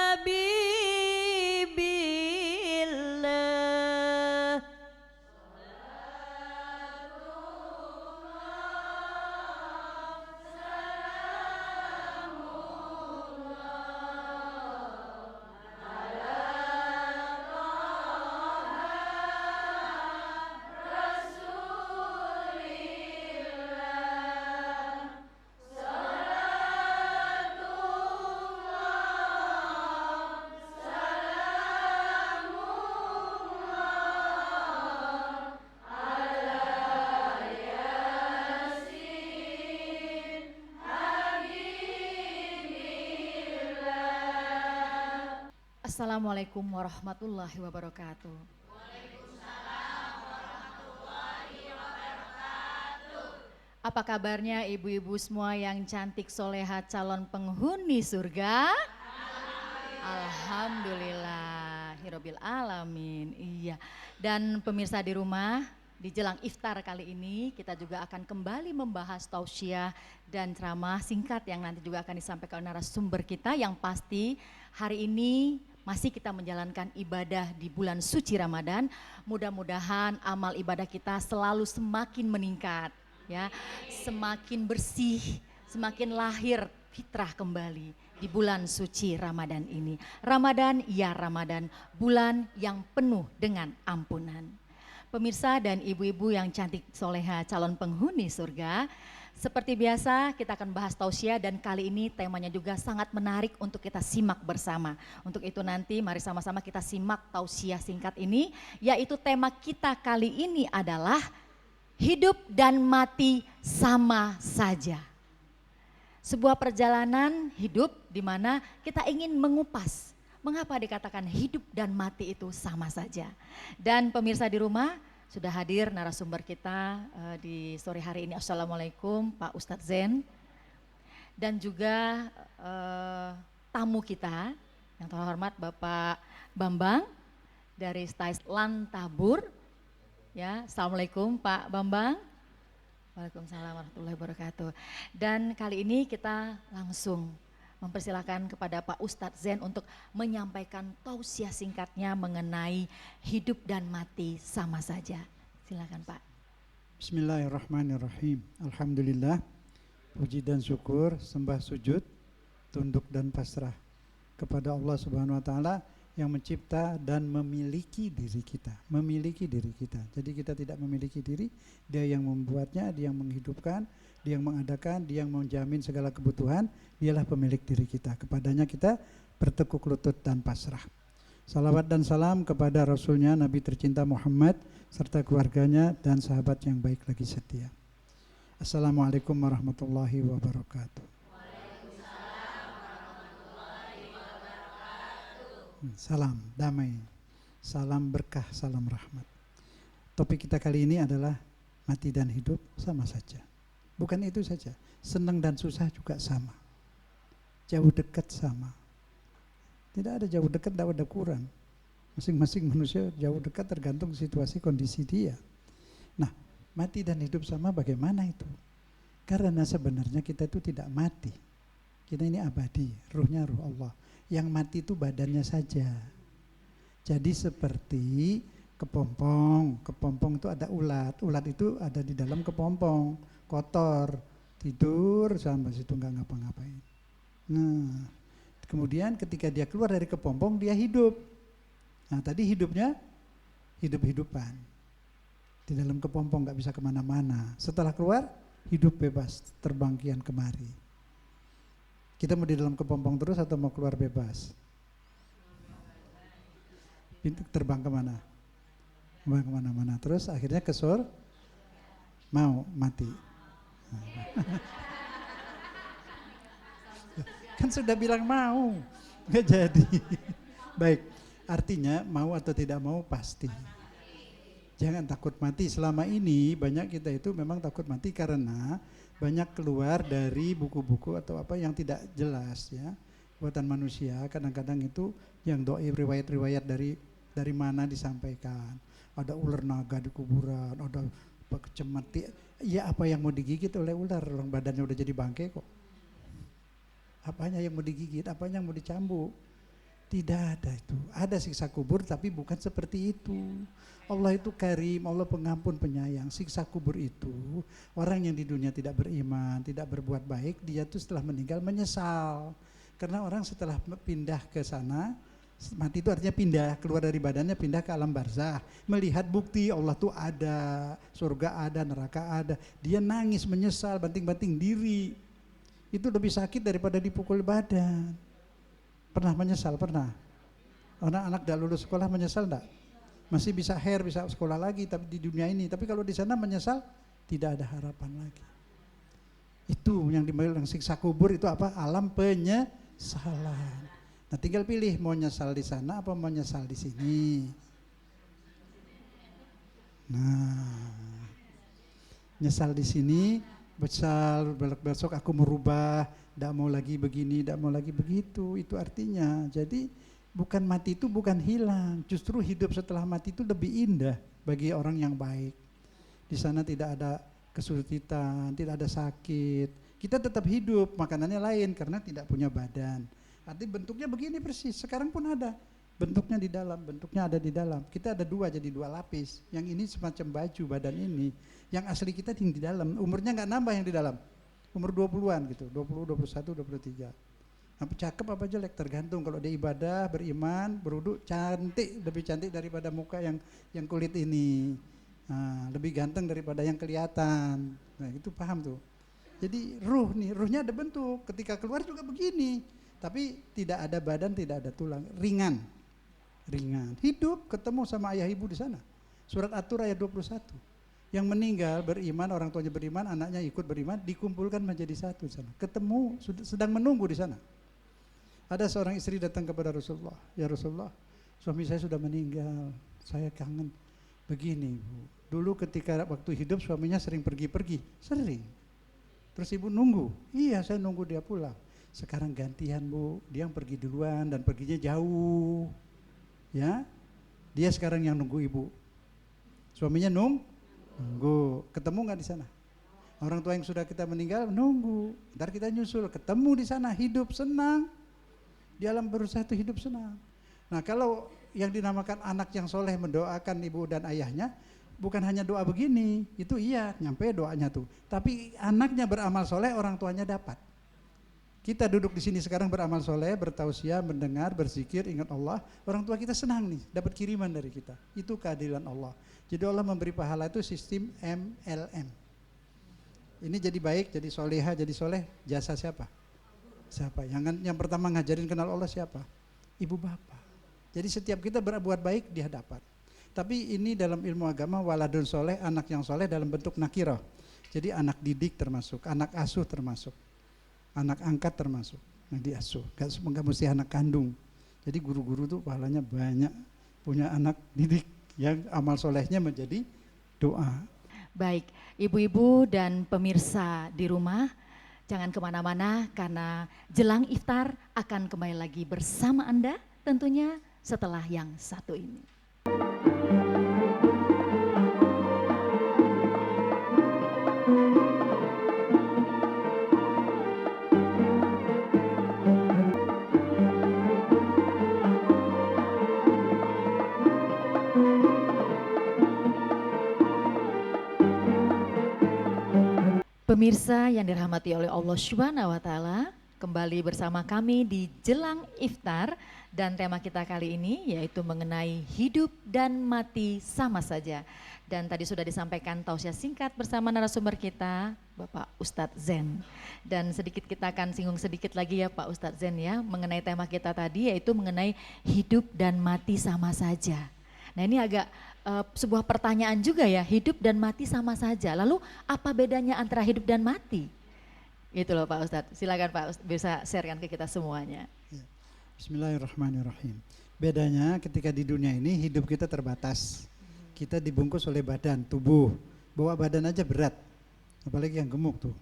habibillah. Assalamualaikum warahmatullahi wabarakatuh. Apa kabarnya ibu-ibu semua yang cantik, soleha, calon penghuni surga? Alhamdulillah, hirobil alamin. Iya. Dan pemirsa di rumah, di jelang iftar kali ini kita juga akan kembali membahas tausiah dan ceramah singkat yang nanti juga akan disampaikan oleh narasumber kita, yang pasti hari ini masih kita menjalankan ibadah di bulan suci Ramadan. Mudah-mudahan amal ibadah kita selalu semakin meningkat, ya, semakin bersih, semakin lahir fitrah kembali di bulan suci Ramadan ini. Ramadan, ya Ramadan, bulan yang penuh dengan ampunan. Pemirsa dan ibu-ibu yang cantik, soleha, calon penghuni surga, seperti biasa kita akan bahas tausiah, dan kali ini temanya juga sangat menarik untuk kita simak bersama. Untuk itu nanti mari sama-sama kita simak tausiah singkat ini, yaitu tema kita kali ini adalah hidup dan mati sama saja. Sebuah perjalanan hidup di mana kita ingin mengupas mengapa dikatakan hidup dan mati itu sama saja. Dan pemirsa di rumah, sudah hadir narasumber kita di sore hari ini. Assalamualaikum Pak Ustadz Zen. Dan juga tamu kita yang terhormat Bapak Bambang dari Stais Lantabur. Ya, Assalamualaikum Pak Bambang. Waalaikumsalam warahmatullahi wabarakatuh. Dan kali ini kita langsung mempersilahkan kepada Pak Ustadz Zen untuk menyampaikan tausiah singkatnya mengenai hidup dan mati sama saja. Silakan Pak. Bismillahirrahmanirrahim. Alhamdulillah, puji dan syukur, sembah sujud, tunduk dan pasrah kepada Allah Subhanahu wa taala yang mencipta dan memiliki diri kita. Memiliki diri kita. Jadi kita tidak memiliki diri, Dia yang membuatnya, Dia yang menghidupkan, Dia yang mengadakan, Dia yang menjamin segala kebutuhan, Dialah pemilik diri kita. Kepadanya kita bertekuk lutut dan pasrah. Salawat dan salam kepada Rasulnya Nabi tercinta Muhammad serta keluarganya dan sahabat yang baik lagi setia. Assalamualaikum warahmatullahi wabarakatuh. Salam damai, salam berkah, salam rahmat. Topik kita kali ini adalah mati dan hidup sama saja. Bukan itu saja, senang dan susah juga sama. Jauh dekat sama. Tidak ada jauh dekat, tidak ada kurang. Masing-masing manusia jauh dekat tergantung situasi kondisi dia. Nah, mati dan hidup sama bagaimana itu? Karena sebenarnya kita itu tidak mati. Kita ini abadi, ruhnya ruh Allah. Yang mati itu badannya saja. Jadi seperti kepompong. Kepompong itu ada ulat. Ulat itu ada di dalam kepompong. Kotor, tidur sampai situ nggak ngapa-ngapain. Nah, kemudian ketika dia keluar dari kepompong dia hidup. Nah tadi hidupnya hidup-hidupan. Di dalam kepompong nggak bisa kemana-mana. Setelah keluar hidup bebas, terbang kian kemari. Kita mau di dalam kepompong terus atau mau keluar bebas? Terbang kemana? Terbang kemana-mana. Terus akhirnya ke surga, mau mati. Kan sudah bilang mau, nggak jadi. Baik, artinya mau atau tidak mau pasti. Jangan takut mati. Selama ini banyak kita itu memang takut mati karena banyak keluar dari buku-buku atau apa yang tidak jelas ya. Buatan manusia kadang-kadang itu yang doib riwayat-riwayat dari mana disampaikan. Ada ular naga di kuburan, ada kecemati. Ya apa yang mau digigit oleh ular, orang badannya udah jadi bangkai kok. Apanya yang mau digigit, apanya yang mau dicambuk. Tidak ada itu. Ada siksa kubur tapi bukan seperti itu. Allah itu karim, Allah pengampun penyayang. Siksa kubur itu orang yang di dunia tidak beriman, tidak berbuat baik, dia tuh setelah meninggal menyesal. Karena orang setelah pindah ke sana, mati itu artinya pindah, keluar dari badannya, pindah ke alam barzah. Melihat bukti Allah tuh ada, surga ada, neraka ada. Dia nangis, menyesal, banting-banting diri. Itu lebih sakit daripada dipukul badan. Pernah menyesal? Pernah? Anak-anak tidak lulus sekolah menyesal enggak? Masih bisa bisa sekolah lagi tapi di dunia ini. Tapi kalau di sana menyesal, tidak ada harapan lagi. Itu yang dimaksud siksa kubur itu apa? Alam penyesalan. Nah tinggal pilih mau nyesal di sana apa mau nyesal di sini. Nah, nyesal di sini, besok aku merubah, tidak mau lagi begini, tidak mau lagi begitu. Itu artinya, jadi bukan mati itu bukan hilang, justru hidup setelah mati itu lebih indah bagi orang yang baik. Di sana tidak ada kesulitan, tidak ada sakit. Kita tetap hidup, makanannya lain karena tidak punya badan. Artinya bentuknya begini persis, sekarang pun ada. Bentuknya di dalam, bentuknya ada di dalam. Kita ada dua, jadi dua lapis. Yang ini semacam baju badan ini. Yang asli kita yang di dalam, umurnya nggak nambah yang di dalam. Umur 20-an gitu, 20, 21, 23. Apa cakep apa jelek tergantung. Kalau dia ibadah, beriman, berwudu, cantik, lebih cantik daripada muka yang kulit ini. Nah, lebih ganteng daripada yang kelihatan. Nah, itu paham tuh. Jadi ruhnya ada bentuk. Ketika keluar juga begini. Tapi tidak ada badan, tidak ada tulang, ringan. Hidup ketemu sama ayah ibu di sana. Surat At-Tur ayat 21. Yang meninggal beriman, orang tuanya beriman, anaknya ikut beriman, dikumpulkan menjadi satu di sana. Ketemu, sedang menunggu di sana. Ada seorang istri datang kepada Rasulullah, ya Rasulullah, suami saya sudah meninggal, saya kangen. Begini Bu, dulu ketika waktu hidup suaminya sering pergi-pergi, sering. Terus ibu nunggu, iya saya nunggu dia pulang. Sekarang gantian Bu, dia yang pergi duluan dan perginya jauh. Ya, dia sekarang yang nunggu ibu. Suaminya nunggu, ketemu nggak di sana? Orang tua yang sudah kita meninggal nunggu, ntar kita nyusul, ketemu di sana, hidup senang. Di alam berusaha itu hidup senang. Nah kalau yang dinamakan anak yang soleh mendoakan ibu dan ayahnya, bukan hanya doa begini, itu iya nyampe doanya tuh. Tapi anaknya beramal soleh, orang tuanya dapat. Kita duduk di sini sekarang beramal soleh, bertausiah, mendengar, berzikir, ingat Allah. Orang tua kita senang nih, dapat kiriman dari kita. Itu keadilan Allah. Jadi Allah memberi pahala itu sistem MLM. Ini jadi baik, jadi soleha, jadi soleh, jasa siapa? Siapa? Yang pertama ngajarin kenal Allah siapa? Ibu bapak. Jadi setiap kita berbuat baik dia dapat. Tapi ini dalam ilmu agama waladun soleh, anak yang soleh dalam bentuk nakirah. Jadi anak didik termasuk, anak asuh termasuk. Anak angkat termasuk yang diasuh, gak mesti anak kandung. Jadi guru-guru tuh pahalanya banyak, punya anak didik yang amal solehnya menjadi doa. Baik, ibu-ibu dan pemirsa di rumah, jangan kemana-mana karena jelang iftar akan kembali lagi bersama Anda tentunya setelah yang satu ini. Pemirsa yang dirahmati oleh Allah Subhanahu wa taala, kembali bersama kami di Jelang Iftar dan tema kita kali ini yaitu mengenai hidup dan mati sama saja. Dan tadi sudah disampaikan tausiah singkat bersama narasumber kita, Bapak Ustadz Zen. Dan sedikit kita akan singgung sedikit lagi ya Pak Ustadz Zen ya, mengenai tema kita tadi yaitu mengenai hidup dan mati sama saja. Nah ini agak sebuah pertanyaan juga ya, hidup dan mati sama saja. Lalu apa bedanya antara hidup dan mati? Gitu loh Pak Ustadz, silakan Pak Ustadz bisa sharekan ke kita semuanya. Ya. Bismillahirrahmanirrahim. Bedanya ketika di dunia ini hidup kita terbatas. Kita dibungkus oleh badan, tubuh. Bawa badan aja berat, apalagi yang gemuk tuh.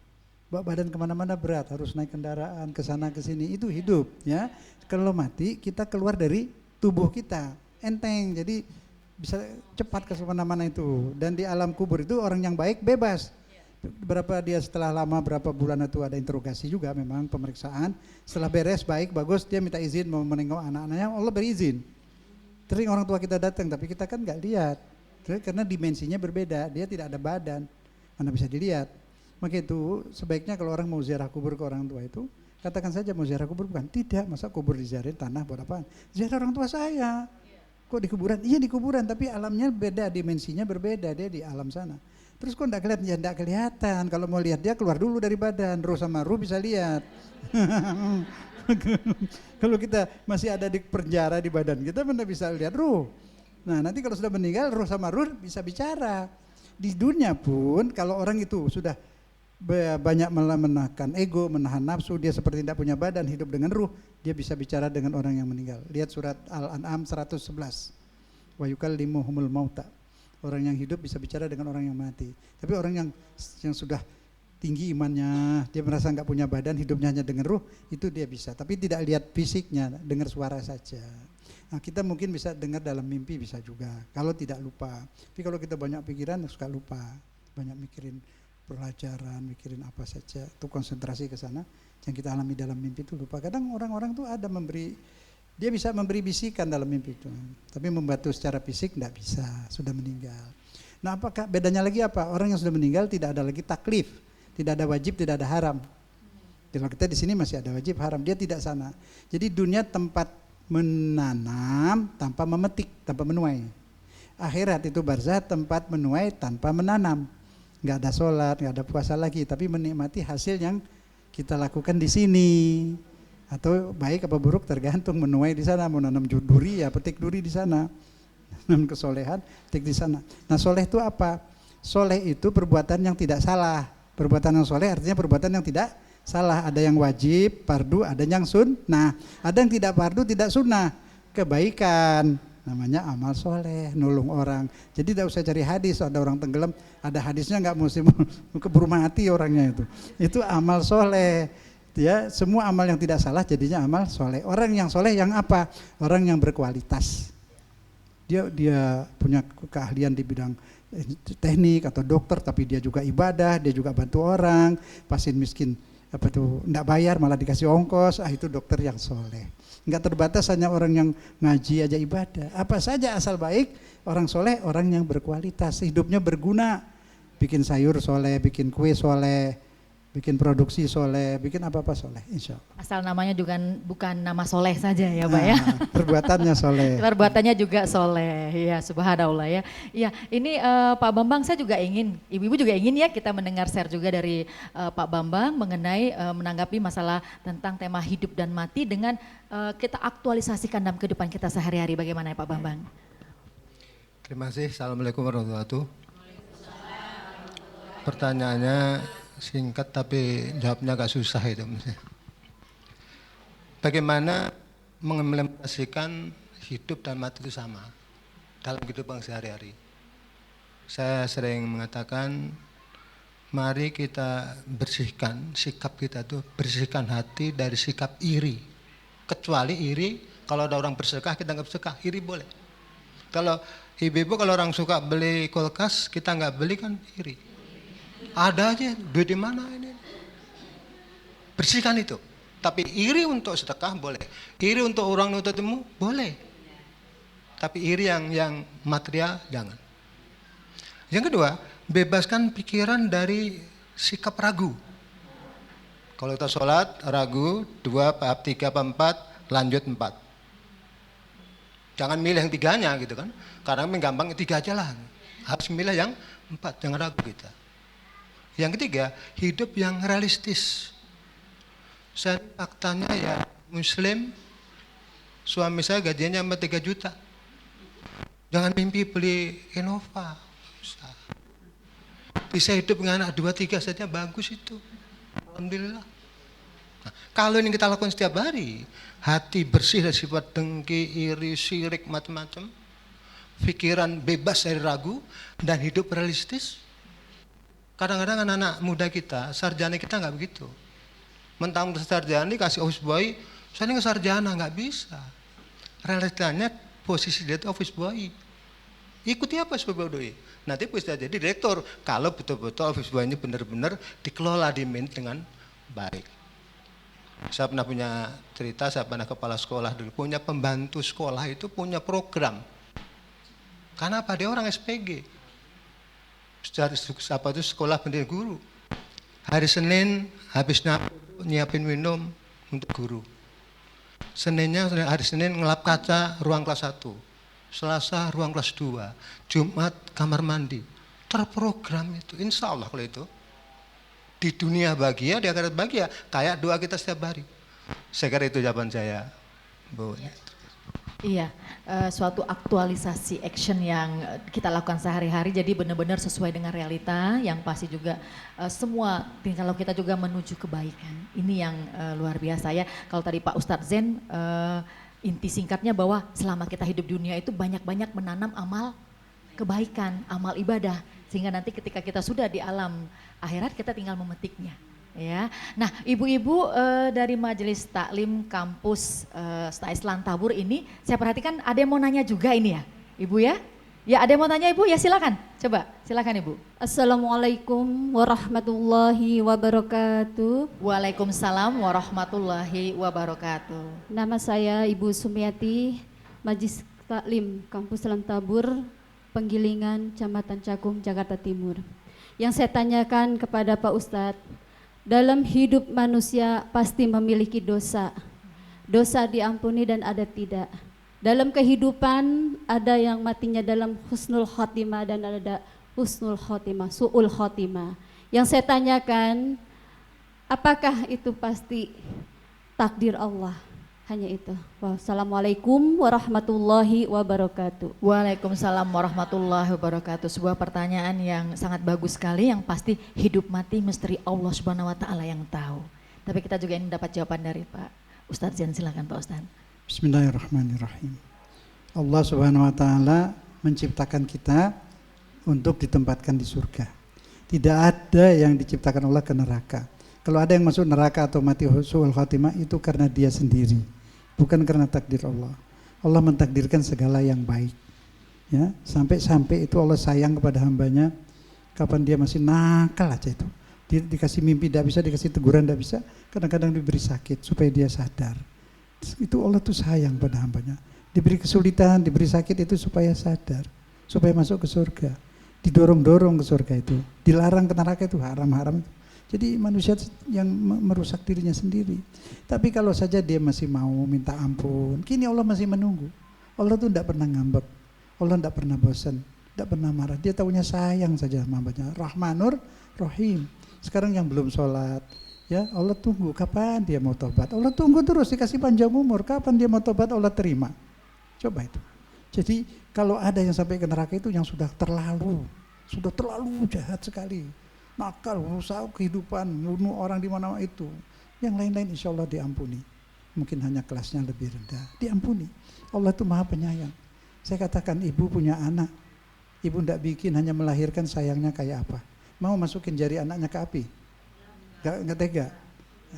Bawa badan kemana-mana berat, harus naik kendaraan ke sana ke sini, itu hidup ya. Kalau mati kita keluar dari tubuh kita, enteng, jadi bisa cepat ke mana-mana itu. Dan di alam kubur itu orang yang baik bebas. Berapa dia setelah lama, berapa bulan itu ada interogasi juga memang pemeriksaan. Setelah beres, baik, bagus, dia minta izin mau menengok anak-anaknya, Allah berizin. Sering orang tua kita datang, tapi kita kan nggak lihat. Karena dimensinya berbeda, dia tidak ada badan, mana bisa dilihat. Maka itu sebaiknya kalau orang mau ziarah kubur ke orang tua itu, katakan saja mau ziarah kubur, bukan. Tidak, masa kubur diziarahin tanah buat apaan? Ziarah orang tua saya. Kok di kuburan? Iya di kuburan, tapi alamnya beda, dimensinya berbeda, dia di alam sana. Terus kok enggak kelihatan? Ya enggak kelihatan. Kalau mau lihat dia keluar dulu dari badan. Ruh sama ruh bisa lihat. Kalau kita masih ada di penjara di badan kita, mana bisa lihat ruh. Nah nanti kalau sudah meninggal, ruh sama ruh bisa bicara. Di dunia pun kalau orang itu sudah banyak menahan ego, menahan nafsu, dia seperti tidak punya badan, hidup dengan ruh, dia bisa bicara dengan orang yang meninggal. Lihat surat Al-An'am 111. Wa yukallimuhumul mauta. Orang yang hidup bisa bicara dengan orang yang mati. Tapi orang yang sudah tinggi imannya, dia merasa nggak punya badan, hidupnya hanya dengan ruh, itu dia bisa. Tapi tidak lihat fisiknya, dengar suara saja. Nah kita mungkin bisa dengar dalam mimpi bisa juga, kalau tidak lupa. Tapi kalau kita banyak pikiran suka lupa, banyak mikirin pelajaran, mikirin apa saja, itu konsentrasi ke sana. Yang kita alami dalam mimpi itu lupa. Kadang orang-orang tuh ada dia bisa memberi bisikan dalam mimpi itu, tapi membantu secara fisik tidak bisa, sudah meninggal. Nah apakah bedanya lagi apa? Orang yang sudah meninggal tidak ada lagi taklif, tidak ada wajib, tidak ada haram. Kalau kita di sini masih ada wajib, haram, dia tidak sana. Jadi dunia tempat menanam tanpa memetik, tanpa menuai. Akhirat itu barzah, tempat menuai tanpa menanam. Nggak ada sholat, nggak ada puasa lagi, tapi menikmati hasil yang kita lakukan di sini. Atau baik apa buruk tergantung menuai di sana, mau nanam duri ya petik duri di sana, nanam kesolehan petik di sana. Nah soleh itu apa? Soleh itu perbuatan yang tidak salah. Perbuatan yang soleh artinya perbuatan yang tidak salah. Ada yang wajib, fardu, ada yang sunnah, ada yang tidak fardu, tidak sunnah. Kebaikan namanya amal soleh, nolong orang. Jadi tidak usah cari hadis, ada orang tenggelam, ada hadisnya nggak, mesti keburu mati orangnya itu. Itu amal soleh. Ya, semua amal yang tidak salah jadinya amal soleh. Orang yang soleh yang apa? Orang yang berkualitas. Dia punya keahlian di bidang teknik atau dokter, tapi dia juga ibadah, dia juga bantu orang, pasien miskin enggak bayar malah dikasih ongkos, itu dokter yang soleh. Enggak terbatas hanya orang yang ngaji aja ibadah. Apa saja asal baik, orang soleh, orang yang berkualitas, hidupnya berguna, bikin sayur soleh, bikin kue soleh, bikin produksi soleh, bikin apa-apa soleh, insya Allah. Asal namanya juga bukan nama soleh saja ya Pak ya. Perbuatannya soleh. Perbuatannya juga soleh, ya subhanallah ya. Iya, ini Pak Bambang, saya juga ingin, ibu-ibu juga ingin ya kita mendengar share juga dari Pak Bambang mengenai menanggapi masalah tentang tema hidup dan mati dengan kita aktualisasikan dalam kehidupan kita sehari-hari. Bagaimana ya Pak Bambang? Terima kasih. Assalamualaikum warahmatullahi wabarakatuh. Pertanyaannya singkat tapi jawabnya agak susah itu. Bagaimana mengimplementasikan hidup dan mati itu sama dalam kehidupan sehari-hari? Saya sering mengatakan, mari kita bersihkan sikap kita tuh, bersihkan hati dari sikap iri. Kecuali iri, kalau ada orang bersedekah kita nggak bersedekah, iri boleh. Kalau ibu-ibu kalau orang suka beli kulkas kita nggak beli kan iri. Ada aja, duit di mana ini? Bersihkan itu. Tapi iri untuk sedekah boleh. Iri untuk orang nuntut ilmu boleh. Tapi iri yang material jangan. Yang kedua, bebaskan pikiran dari sikap ragu. Kalau kita sholat, ragu, 2, 3, 4, lanjut 4. Jangan milih yang 3-nya gitu kan. Karena gampang 3 aja lah. Harus milih yang 4, jangan ragu kita. Yang ketiga, hidup yang realistis. Saya faktanya ya muslim, suami saya gajinya sampai 3 juta. Jangan mimpi beli Innova. Bisa hidup dengan anak 2-3 saja bagus itu. Alhamdulillah. Nah, kalau ini kita lakukan setiap hari, hati bersih dari sifat dengki, iri, syirik, macam-macam, pikiran bebas dari ragu, dan hidup realistis. Kadang-kadang anak-anak muda kita, sarjana kita nggak begitu. Mentang sarjana kasih office boy, saya nggak sarjana, nggak bisa. Realitanya posisi dia itu office boy. Ikuti apa sebab doi? Nanti bisa jadi direktur kalau betul-betul office boy ini benar-benar dikelola di manage dengan baik. Saya pernah punya cerita, saya pernah kepala sekolah dulu, punya pembantu sekolah itu punya program. Karena apa? Dia orang SPG. Apa itu sekolah pendidik guru. Hari Senin habis nyiapin minum untuk guru. Hari Senin ngelap kaca ruang kelas 1. Selasa ruang kelas 2. Jumat kamar mandi. Terprogram itu. Insya Allah kalau itu. Di dunia bahagia, di akhirat bahagia. Kayak doa kita setiap hari. Saya kira itu jawaban saya, Bu. Iya, suatu aktualisasi action yang kita lakukan sehari-hari, jadi benar-benar sesuai dengan realita, yang pasti juga semua, kalau kita juga menuju kebaikan. Ini yang luar biasa ya. Kalau tadi Pak Ustadz Zen, inti singkatnya bahwa selama kita hidup di dunia itu banyak-banyak menanam amal kebaikan, amal ibadah. Sehingga nanti ketika kita sudah di alam akhirat, kita tinggal memetiknya. Ya, nah ibu-ibu dari Majelis Taklim Kampus STAIS Lantabur ini, saya perhatikan ada yang mau nanya juga ini ya, ibu ya? Ya ada yang mau tanya ibu, ya silakan, coba silakan ibu. Assalamualaikum warahmatullahi wabarakatuh. Waalaikumsalam warahmatullahi wabarakatuh. Nama saya Ibu Sumiati, Majelis Taklim Kampus Lantabur, Penggilingan, Kecamatan Cakung, Jakarta Timur. Yang saya tanyakan kepada Pak Ustadz, dalam hidup manusia pasti memiliki dosa. Dosa diampuni dan ada tidak. Dalam kehidupan ada yang matinya dalam husnul khotimah dan ada husnul khotimah, su'ul khotimah. Yang saya tanyakan, apakah itu pasti takdir Allah? Hanya itu. Wassalamualaikum warahmatullahi wabarakatuh. Waalaikumsalam warahmatullahi wabarakatuh. Sebuah pertanyaan yang sangat bagus sekali, yang pasti hidup mati misteri Allah Subhanahu wa taala yang tahu. Tapi kita juga ingin dapat jawaban dari Pak Ustadz Zen, silakan Pak Ustadz. Bismillahirrahmanirrahim. Allah Subhanahu wa taala menciptakan kita untuk ditempatkan di surga. Tidak ada yang diciptakan Allah ke neraka. Kalau ada yang masuk neraka atau mati su'ul khatimah itu karena dia sendiri, bukan karena takdir Allah. Allah mentakdirkan segala yang baik. Ya, sampai itu Allah sayang kepada hambanya kapan dia masih nakal aja itu. Dikasih mimpi tidak bisa, dikasih teguran tidak bisa, kadang-kadang diberi sakit supaya dia sadar. Itu Allah tuh sayang pada hambanya. Diberi kesulitan, diberi sakit itu supaya sadar, supaya masuk ke surga. Didorong-dorong ke surga itu, dilarang ke neraka itu haram-haram. Jadi manusia yang merusak dirinya sendiri. Tapi kalau saja dia masih mau minta ampun, kini Allah masih menunggu. Allah tuh tidak pernah ngambek, Allah tidak pernah bosan, tidak pernah marah. Dia tahunya sayang saja sama hambanya. Rahmanur Rahim. Sekarang yang belum sholat, ya Allah tunggu kapan dia mau tobat. Allah tunggu terus dikasih panjang umur, kapan dia mau tobat Allah terima. Coba itu. Jadi kalau ada yang sampai ke neraka itu yang sudah terlalu jahat sekali. Nakal, rusak kehidupan, bunuh orang di mana itu. Yang lain-lain insya Allah diampuni. Mungkin hanya kelasnya lebih rendah, diampuni. Allah itu maha penyayang. Saya katakan ibu punya anak, ibu tidak bikin hanya melahirkan, sayangnya kayak apa. Mau masukin jari anaknya ke api? Gak tega.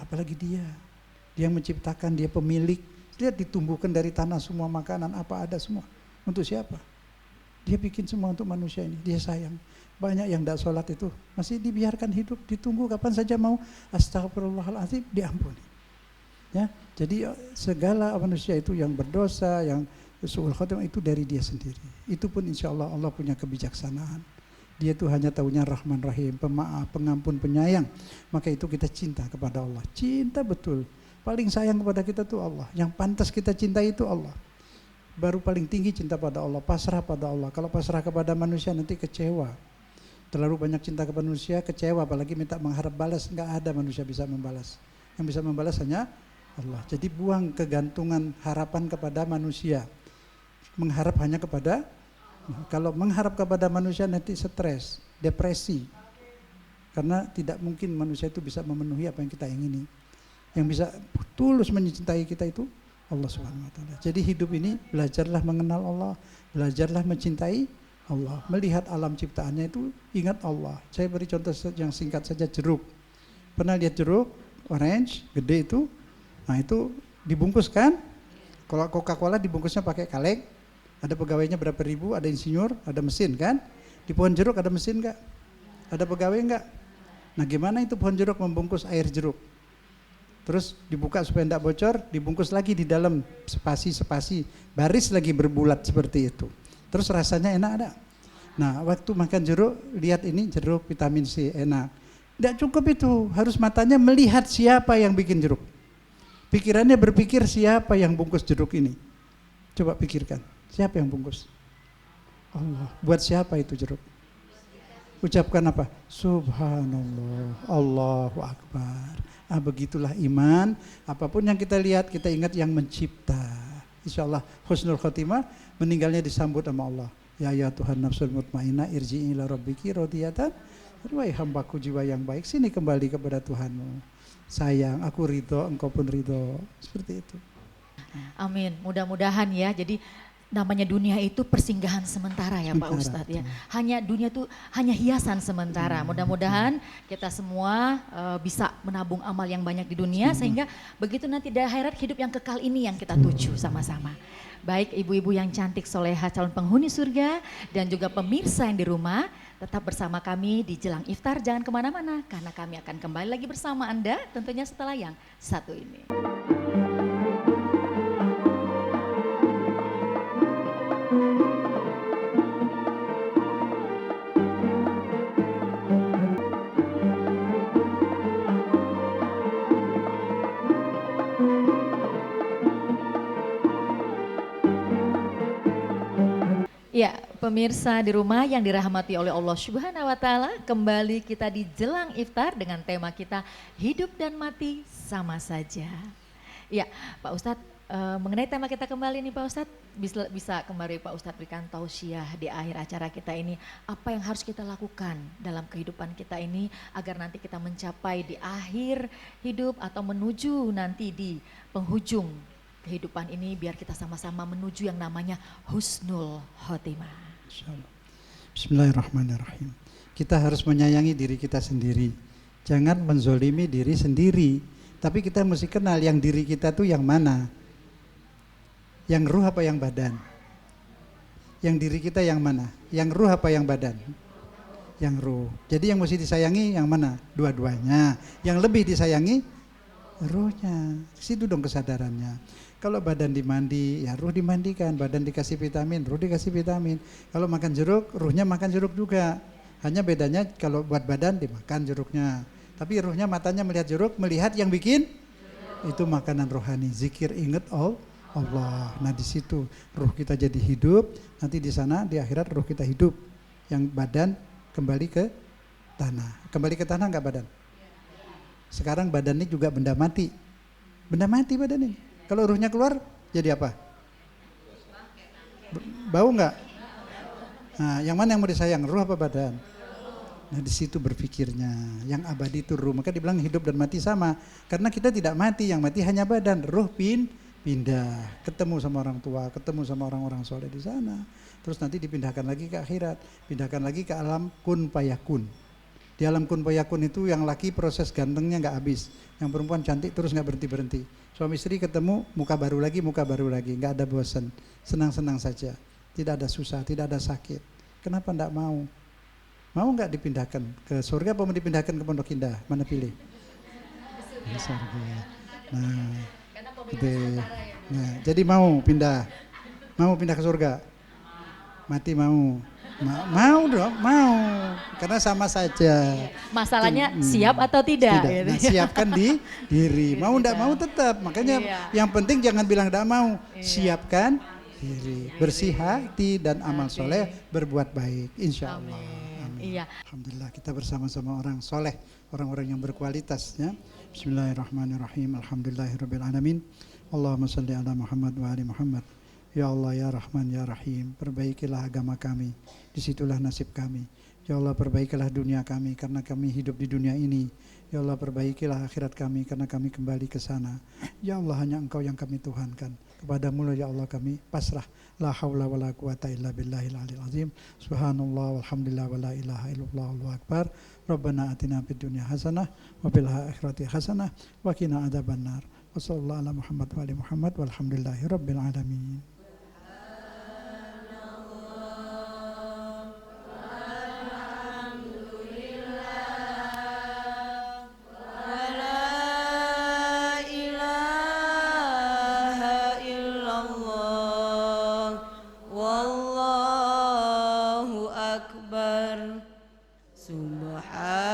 Apalagi dia yang menciptakan, dia pemilik. Lihat ditumbuhkan dari tanah semua makanan, apa ada semua. Untuk siapa? Dia bikin semua untuk manusia ini, dia sayang. Banyak yang tidak sholat itu masih dibiarkan hidup, ditunggu kapan saja mau astagfirullahaladzim diampuni. Ya, jadi segala manusia itu yang berdosa, yang su'ul khotimah itu dari dia sendiri. Itu pun insya Allah Allah punya kebijaksanaan. Dia itu hanya tahunya Rahman Rahim, pemaaf, pengampun, penyayang. Maka itu kita cinta kepada Allah, cinta betul. Paling sayang kepada kita itu Allah. Yang pantas kita cintai itu Allah. Baru paling tinggi cinta pada Allah, pasrah pada Allah. Kalau pasrah kepada manusia nanti kecewa. Terlalu banyak cinta kepada manusia, kecewa, apalagi minta mengharap balas, enggak ada manusia bisa membalas. Yang bisa membalas hanya Allah. Jadi buang kegantungan harapan kepada manusia. Mengharap hanya kepada, kalau mengharap kepada manusia nanti stres, depresi. Karena tidak mungkin manusia itu bisa memenuhi apa yang kita ingini. Yang bisa tulus mencintai kita itu Allah Subhanahu wa taala. Jadi hidup ini belajarlah mengenal Allah, belajarlah mencintai Allah, melihat alam ciptaannya itu ingat Allah. Saya beri contoh yang singkat saja, jeruk. Pernah lihat jeruk orange gede itu? Nah itu dibungkus kan? Kalau Coca-Cola dibungkusnya pakai kaleng, Ada pegawainya berapa ribu, ada insinyur, ada mesin kan? Di pohon jeruk ada mesin nggak? Ada pegawai nggak? Nah gimana itu pohon jeruk membungkus air jeruk? Terus dibuka supaya tidak bocor, dibungkus lagi di dalam spasi-spasi, baris lagi berbulat seperti itu. Terus rasanya enak ada? Nah waktu makan jeruk, lihat ini jeruk vitamin C enak. Tidak cukup itu, harus matanya melihat siapa yang bikin jeruk. Pikirannya berpikir siapa yang bungkus jeruk ini. Coba pikirkan, siapa yang bungkus? Allah. Buat siapa itu jeruk? Ucapkan apa? Subhanallah, Allahu Akbar. Begitulah iman. Apapun yang kita lihat, kita ingat yang mencipta. Insya Allah husnul khotimah, meninggalnya disambut sama Allah. Ya Tuhan nafsul mutmainnah irji'i ila rabbiki radiyatan. Wahai hambaku jiwa yang baik, sini kembali kepada Tuhanmu. Sayang, aku ridho, engkau pun ridho. Seperti itu. Amin. Mudah-mudahan ya. Jadi namanya dunia itu persinggahan sementara ya Pak Ustadz ya. Hanya dunia itu hanya hiasan sementara. Mudah-mudahan kita semua bisa menabung amal yang banyak di dunia sehingga begitu nanti di akhirat hidup yang kekal ini yang kita tuju sama-sama. Baik ibu-ibu yang cantik soleha calon penghuni surga dan juga pemirsa yang di rumah, tetap bersama kami di Jelang Iftar. Jangan kemana-mana karena kami akan kembali lagi bersama Anda tentunya setelah yang satu ini. Ya, pemirsa di rumah yang dirahmati oleh Allah Subhanahu wa taala, kembali kita di Jelang Iftar dengan tema kita hidup dan mati sama saja. Ya, Pak Ustadz, mengenai tema kita kembali nih Pak Ustadz, bisa kembali Pak Ustadz berikan tausiah di akhir acara kita ini, apa yang harus kita lakukan dalam kehidupan kita ini agar nanti kita mencapai di akhir hidup atau menuju nanti di penghujung kehidupan ini biar kita sama-sama menuju yang namanya husnul khotimah. Bismillahirrahmanirrahim. Kita harus menyayangi diri kita sendiri. Jangan menzolimi diri sendiri. Tapi kita mesti kenal yang diri kita tuh yang mana. Yang ruh apa yang badan? Yang diri kita yang mana? Yang ruh apa yang badan? Yang ruh. Jadi yang mesti disayangi yang mana? Dua-duanya. Yang lebih disayangi ruhnya. Situ dong kesadarannya. Kalau badan dimandi, ya ruh dimandikan. Badan dikasih vitamin, ruh dikasih vitamin. Kalau makan jeruk, ruhnya makan jeruk juga. Hanya bedanya kalau buat badan dimakan jeruknya. Tapi ruhnya matanya melihat jeruk, melihat yang bikin itu makanan rohani. Zikir, ingat Allah. Nah di situ ruh kita jadi hidup. Nanti di sana di akhirat ruh kita hidup. Yang badan kembali ke tanah. Kembali ke tanah enggak badan? Sekarang badan ini juga benda mati. Benda mati badan ini. Kalau ruhnya keluar jadi apa? Bau enggak? Nah, yang mana yang mau disayang, ruh apa badan? Nah, di situ berpikirnya. Yang abadi itu ruh. Maka dibilang hidup dan mati sama. Karena kita tidak mati, yang mati hanya badan. Ruh pindah, ketemu sama orang tua, ketemu sama orang-orang soleh di sana. Terus nanti dipindahkan lagi ke akhirat, pindahkan lagi ke alam kun payakun. Di alam kun payakun itu yang laki proses gantengnya nggak habis, yang perempuan cantik terus nggak berhenti. Suami istri ketemu muka baru lagi, nggak ada bosan, senang-senang saja, tidak ada susah, tidak ada sakit. Kenapa nggak mau? Mau nggak dipindahkan ke surga apa mau dipindahkan ke Pondok Indah? Mana pilih? Surga. Nah, jadi mau pindah ke surga? Mati mau? Mau dong, mau. Karena sama saja. Masalahnya siap atau tidak? Gitu. Nah, siapkan di diri. Mau enggak mau tetap. Makanya yang penting jangan bilang enggak mau. Siapkan diri. Bersih hati dan amal soleh, berbuat baik. Insya Allah. Amin. Iya. Alhamdulillah kita bersama-sama orang soleh, orang-orang yang berkualitas. Ya. Bismillahirrahmanirrahim. Alhamdulillahirabbil alamin. Allahumma shalli ala Muhammad wa ali Muhammad. Ya Allah, ya Rahman, ya Rahim, perbaikilah agama kami, disitulah nasib kami. Ya Allah, perbaikilah dunia kami, karena kami hidup di dunia ini. Ya Allah, perbaikilah akhirat kami, karena kami kembali ke sana. Ya Allah, hanya Engkau yang kami tuhankan. Kepadamu ya Allah kami pasrah. La haula wa la quwata illa billahil aliyil azim. Subhanallah walhamdulillah wa la ilaha illallah Allahu akbar. Rabbana atina fid dunya hasanah wa fil akhirati hasanah wa qina adzabannar. Wa sallallahu ala Muhammad wa ali Muhammad walhamdulillahi rabbil alamin. Subhanallah.